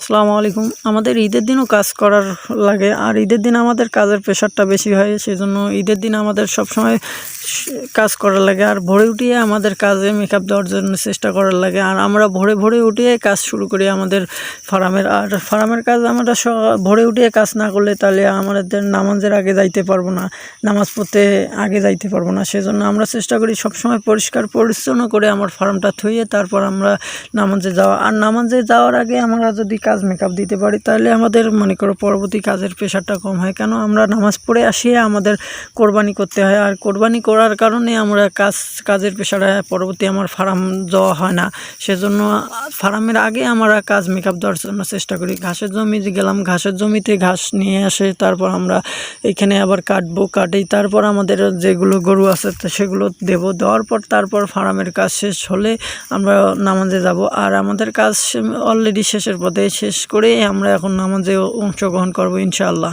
আসসালামু আলাইকুম। আমাদের ঈদের দিনও কাজ করার লাগে, আর ঈদের দিন আমাদের কাজের প্রেশারটা বেশি হয়। সেজন্য ঈদের দিন আমাদের সবসময় কাজ করার লাগে, আর ভোরে উঠিয়ে আমাদের কাজে মেকআপ দেওয়ার জন্য চেষ্টা করার লাগে। আর আমরা ভোরে উঠিয়ে কাজ শুরু করি আমাদের ফার্মের। আর ফার্মের কাজ আমরা ভোরে উঠিয়ে কাজ না করলে তাহলে আমাদের নামাজের আগে যাইতে পারবো না, নামাজ পড়তে আগে যাইতে পারবো না। সেজন্য আমরা চেষ্টা করি সবসময় পরিষ্কার পরিচ্ছন্ন করে আমার ফার্মটা ধুয়ে তারপর আমরা নামাজে যাওয়া। আর নামাজে যাওয়ার আগে আমরা যদি কাজ মেকআপ দিতে পারি তাহলে আমাদের মনে করো পরবর্তী কাজের প্রেশারটা কম হয়। কেন আমরা নামাজ পড়ে আসিয়ে আমাদের কোরবানি করতে হয়, আর কোরবানি করার কারণে আমরা কাজের প্রেশারে পরবর্তী আমার ফার্ম যাওয়া হয় না। সেজন্য ফার্মের আগে আমরা কাজ মেকআপ দেওয়ার জন্য চেষ্টা করি। ঘাসের জমি গেলাম, ঘাসের জমিতে ঘাস নিয়ে আসে, তারপর আমরা এখানে আবার কাটি, তারপর আমাদের যেগুলো গরু আছে সেগুলো দেওয়ার পর তারপর ফার্মের কাজ শেষ হলে আমরা নামাজে যাব। আর আমাদের কাজ অলরেডি শেষের পথে, শেষ করে আমরা এখন নামাজে অংশগ্রহণ করব ইনশাআল্লাহ।